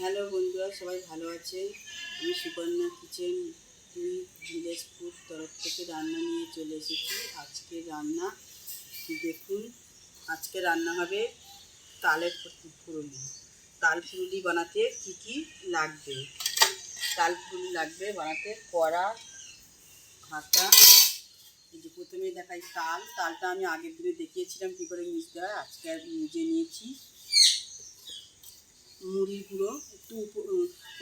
Hello বন্ধুরা, সবাই ভালো আছেন? আমি সুকন্যা কিচেন ভিলেজ ফুড তরফ থেকে রান্না নিয়ে চলে এসেছি। আজকে রান্না দেখুন, আজকে রান্না হবে তালের ফুরুলি। তাল ফুরুলি বানাতে কি কি লাগবে? তাল ফুরুলি লাগবে বানাতে কড়া, হাতা। এই যে প্রথমে দেখাই তালটা আমি আগের দিনে দেখিয়েছিলাম কী করে মিশতে হয়। আজকে নিজে নিয়েছি মুড়ির গুঁড়ো, একটু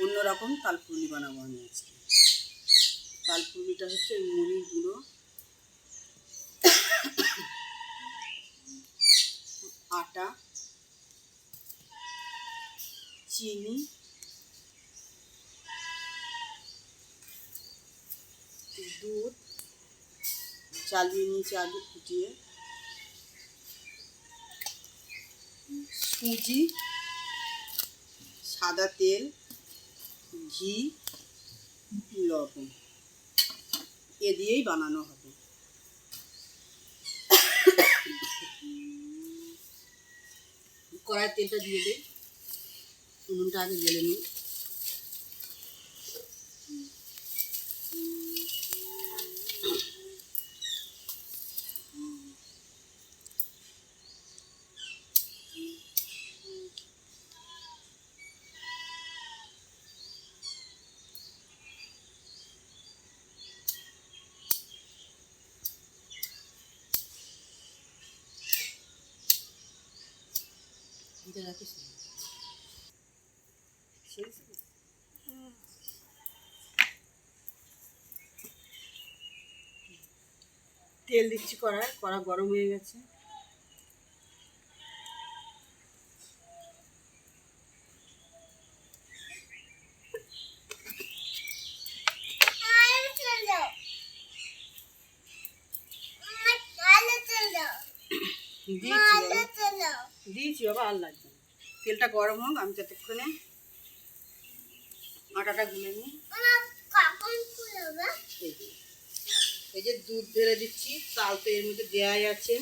অন্যরকম তাল ফুরুলি বানাবো আমি আজকে। তাল ফুরুলিটা হচ্ছে মুড়ির গুঁড়ো, আটা, চিনি, দুধ চালিয়ে নিয়েছি আগে ফুটিয়ে, সুজি, সাদা তেল, ঘি, লবণ, এ দিয়েই বানানো হবে। কড়াই তেলটা দিয়ে দিই, উনুনটা আগে জ্বেলে নিই। এটা রাখিস না, তেল দিচ্ছি কড়া গরম হয়ে গেছে। দিয়েছি বাবা, আর লাগবে না। তেলটা গরম হোক, আমি যতক্ষণে আটাটা গুলে নিই। এই যে দুধ ঢেলে দিচ্ছি, তাল তো এর মধ্যে দেওয়াই আছে,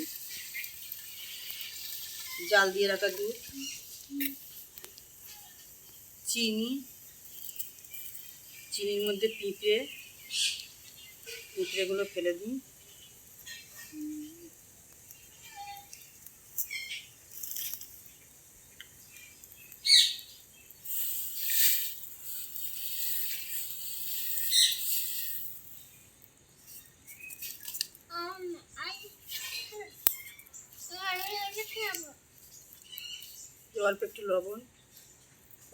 জাল দিয়ে রাখা দুধ, চিনির মধ্যে পিঁপড়েগুলো ফেলে দিই। অল্প একটু লবণ,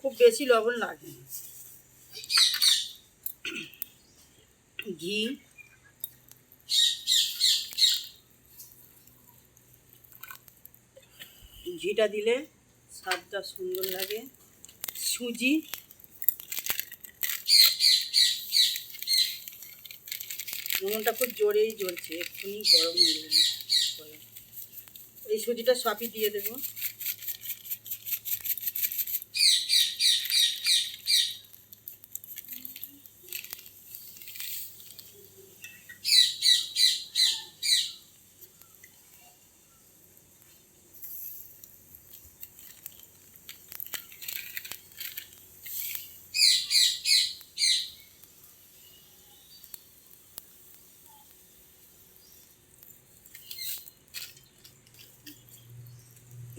খুব বেশি লবণ লাগে না। ঘিটা দিলে স্বাদটা সুন্দর লাগে। সুজি, উনুনটা খুব জোরেই জ্বলছে, এক্ষুনি গরম হয়ে যাবে। এই সুজিটা সবই দিয়ে দেবো।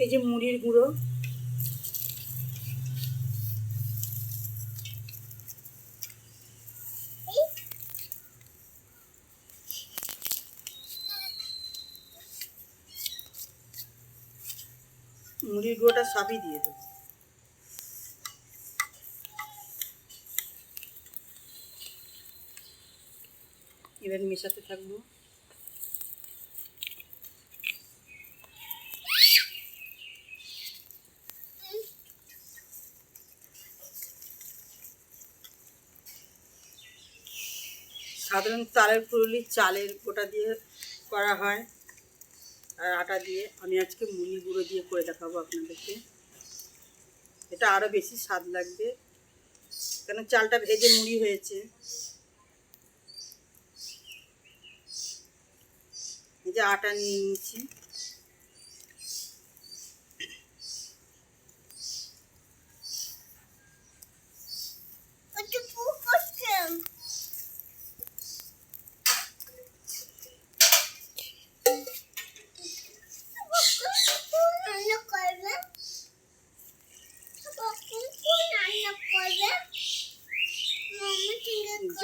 এই যে মুড়ির গুঁড়ো, মুড়ির গুঁড়োটা সবই দিয়ে দেবো। এবার মেশাতে থাকবো। সাধারণত তালের ফুরুলি চালের গোটা দিয়ে করা হয় আর আটা দিয়ে। আমি আজকে মুড়ির গুঁড়ো দিয়ে করে দেখাবো আপনাদেরকে। এটা আরও বেশি স্বাদ লাগবে, কেন চালটা ভেজে মুড়ি হয়েছে। এই যে আটা নিয়ে নিয়েছি,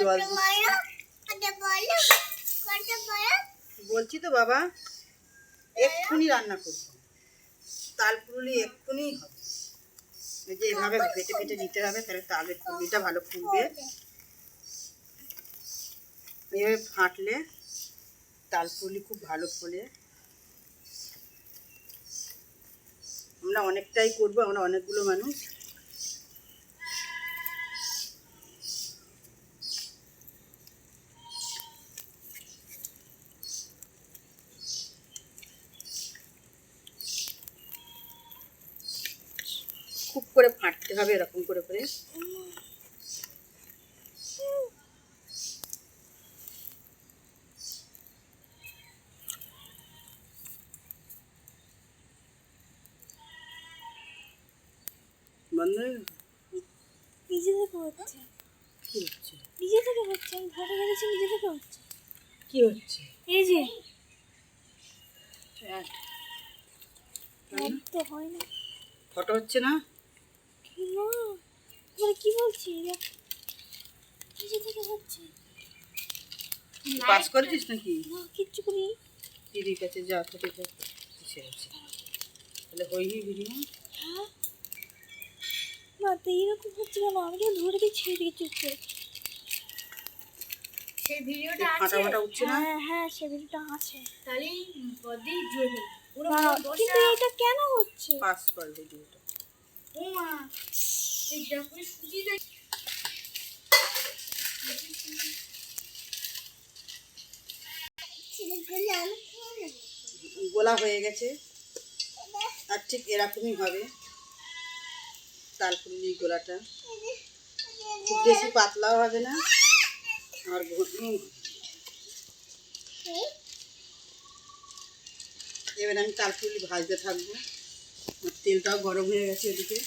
জল বলছি তো বাবা, এক্ষুনি রান্না করবো, তাল পুরুলি এক্ষুনি হবে। এই যে এভাবে ফেটে ফেটে নিতে হবে, তাহলে তালের পুরুলিটা ভালো ফুলবে। এভাবে ফাটলে তাল পুরুলি খুব ভালো ফোলে। আমরা অনেকটাই করবো, আমরা অনেকগুলো মানুষ। খুব করে ফাটতে হবে, এরকম করে করে। বন্ধ হয়ে গেল? নিজে থেকে হচ্ছে। কি হচ্ছে? নিজে থেকে হচ্ছে, আমি ঘরে গেছি, নিজে থেকে হচ্ছে। কি হচ্ছে? এই যে এক তো হয় না। ফটো হচ্ছে না? কি না, মানে কি বলছি, নিজে থেকে হচ্ছে। পাস করেছিস নাকি? না, কিচ্ছু করি। দিদির কাছে যা থেকে সেরেছে, তাহলে হয়নি ভিডিও। হ্যাঁ না, তো এইরকম হচ্ছে কেন? আমি তো ধরে দিয়ে ছেড়ে দিয়ে চুপ করে। সেই ভিডিওটা আছে? ফাটা ফাটা উঠছে না? হ্যাঁ হ্যাঁ, সেই ভিডিওটা আছে। তাহলে বদি জুড়ে পুরো না, কিন্তু এটা কেন হচ্ছে? পাস কর ভিডিওটা। ও মা, এই দেখো সুজি দেখ। গোলা হয়ে গেছে, আর ঠিক এরকমই হবে তালপুরুলির গোলাটা। খুব বেশি পাতলাও হবে না, আর ঘুটনিও হবে। এবার আমি তালপুরুলি ভাজতে থাকবো। আর তেলটাও গরম হয়ে গেছে এদিকে।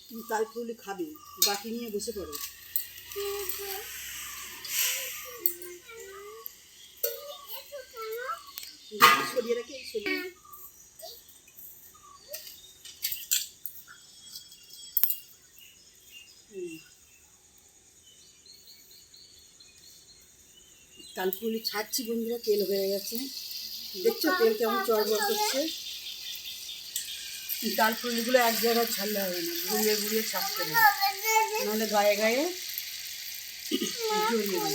তুমি তালপুরুলি খাবে, বাটি নিয়ে বসে পড়ো। সরিয়ে রাখি, সরিয়ে। তালপুরুলি ছাড়ছি বন্ধুরা, তেল হয়ে গেছে। দেখছো তেল কেমন চড়বড় করছে? তালপুরুলিগুলো এক জায়গায় ছাড়লে হবে না, ঘুরিয়ে ঘুরিয়ে ছাড়তে হবে, নাহলে গায়ে গায়ে জড়িয়ে দেবে।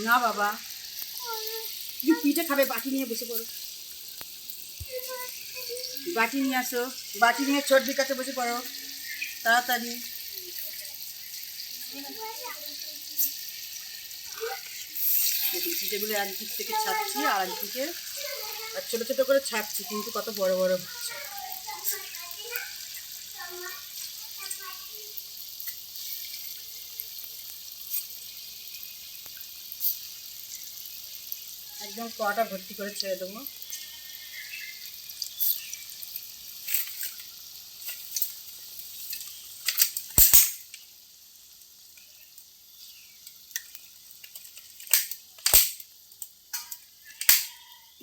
না বাবা, তুমি পিঠে খাবে, বাটি নিয়ে বসে পড়ো। বাটি নিয়ে আসো, বাটি নিয়ে ছোটদির কাছে বসে পড়ো তাড়াতাড়ি। পিঠেগুলো একদিক থেকে ছাড়ছি আর একদিকে, আর ছোটো ছোটো করে ছাড়ছি, কিন্তু কত বড় বড় হচ্ছে। একদম কটা ভর্তি করে ছেড়ে দেবো।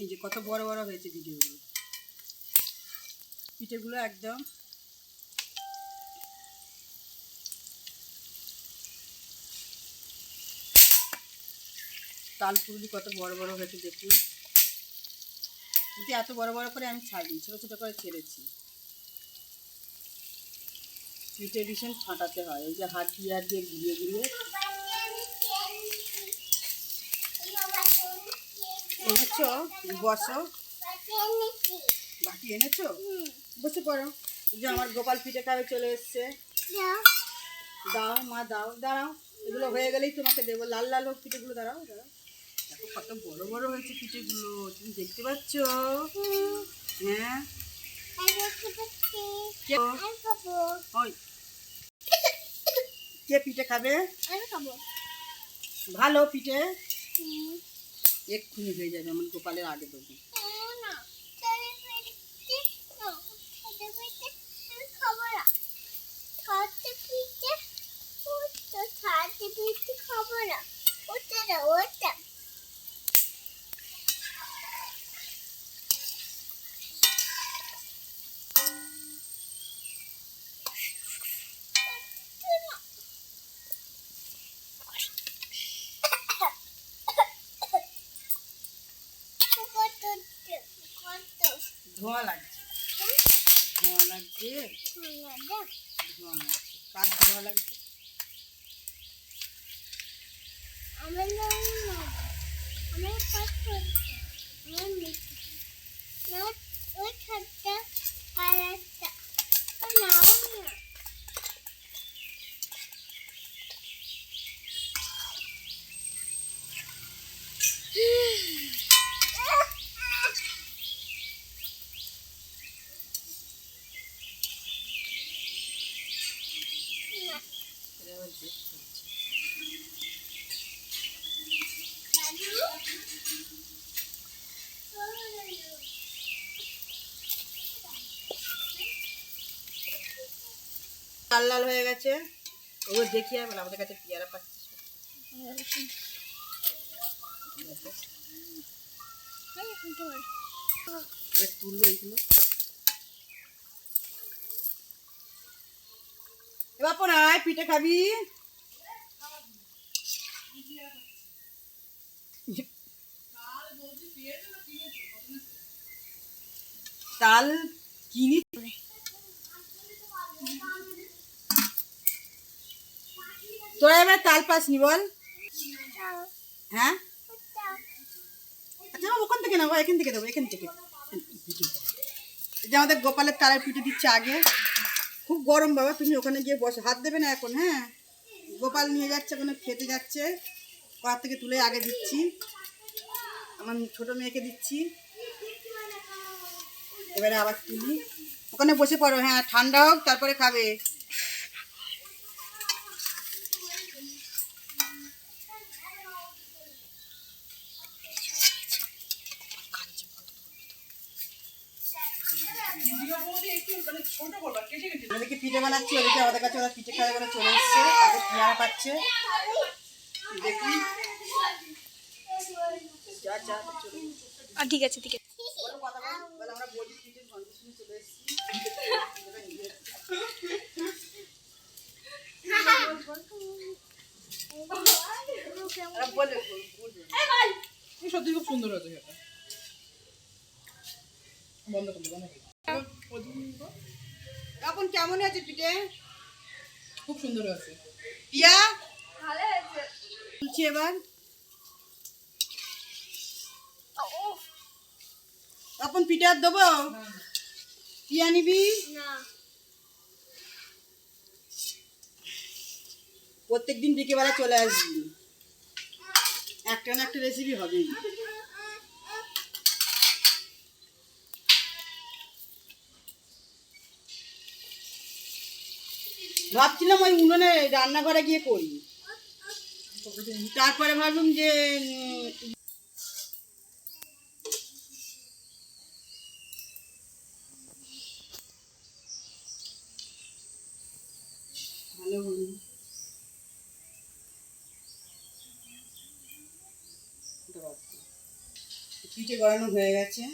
এই যে কত বড় বড় হয়েছে ভিডিওগুলো, পিঠেগুলো একদম। তালপুরুলি কত বড় বড় হয়েছে দেখুন, কিন্তু এত বড় বড় করে আমি ছাড়িনি, ছোটো ছোটো করে ছেড়েছি। পিঠে ভীষণ ফাটাতে হয়, ওই যে হাত দিয়ে হাত দিয়ে ঘুরিয়ে ঘুরিয়ে। এনেছো? বসো, বাটি এনেছো? বসে পড়ো। যে আমার গোপাল পিঠে খাবে চলে এসছে। দাও মা, দাও, দাঁড়াও, এগুলো হয়ে গেলেই তোমাকে দেবো। লাল লাল হোক পিঠেগুলো, দাঁড়াও দাঁড়াও। দেখো কত বড় বড় হয়েছে পিঠেগুলো, তুমি দেখতে পাচ্ছ? হ্যাঁ, ওই কে পিঠে খাবে? ভালো পিঠে এক্ষুনি হয়ে যাবে, আমার গোপালের আগে দেবো। মিষ্টি খাবো না, ওটা না ওটা। ধোঁয়া লাগছে, ধোঁয়া লাগছে, ধোঁয়া লাগছে। কার ধোঁয়া লাগছে? আমার পাস করছে, আমার মিষ্টি, ওই খাটটা আর একটা নাও না। এটা আবার দেখতে হচ্ছে। লাল লাল হয়ে গেছে, ওগুলো দেখি আর বলে আমাদের কাছে পেয়ারা পাচ্ছে। এবার তুলবো এইগুলো। এবার পড়ায় পিঠে খাবি? তাল কিনি। তোরা এবার তাল পাসনি বল? হ্যাঁ, আচ্ছা ওখান থেকে নেবো, এখান থেকে দেবো, এখান থেকে। এই যে আমাদের গোপালের তালের পিঠে দিচ্ছে আগে। খুব গরম বাবা, তুমি ওখানে গিয়ে বসো, হাত দেবে না এখন। হ্যাঁ, গোপাল নিয়ে যাচ্ছে ওখানে, খেতে যাচ্ছে, কড়া থেকে তুলে আগে দিচ্ছি, আমার ছোট মেয়েকে দিচ্ছি। এবারে আবার তুলি, ওখানে বসে পড়ো। হ্যাঁ, ঠান্ডা হোক তারপরে খাবে। ওদেরকে পিঠে বানাচ্ছি, ওদেরকে আমাদের কাছে ওরা পিঠে খাবে বলে চলে এসছে, তাদের পেয়ারা পাচ্ছে। দেখুন যা যা চলে ঠিক আছে, ঠিক আছে। কথা বল, আমরা বলি পিঠের গন্ধ শুনে চলে এসছি। সত্যি খুব সুন্দর হয়েছে খেতে। বন্ধ করতে এখন কেমন আছে পিঠে? খুব সুন্দর হয়েছে। পিয়া তুলছি এবার। এখন পিঠে আর দেবো? পিয়া নিবি? প্রত্যেকদিন বিকেবেলা চলে আসবি, একটা না একটা রেসিপি হবেই। ভাবছিলাম ওই উনুনে রান্নাঘরে গিয়ে করি, তারপরে ভাবলাম যে ভালো পিঠে গড়ানো হয়ে গেছে।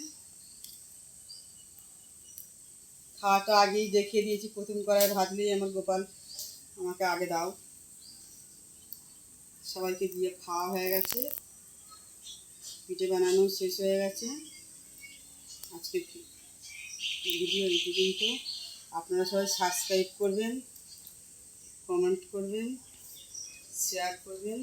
খাওয়াটা আগেই দেখিয়ে দিয়েছি, প্রথম কড়াই ভাজলেই আমার গোপাল আমাকে আগে দাও। সবাইকে দিয়ে খাওয়া হয়ে গেছে, পিঠে বানানো শেষ হয়ে গেছে। আজকে ভিডিও এই পর্যন্ত। আপনারা সবাই সাবস্ক্রাইব করবেন, কমেন্ট করবেন, শেয়ার করবেন।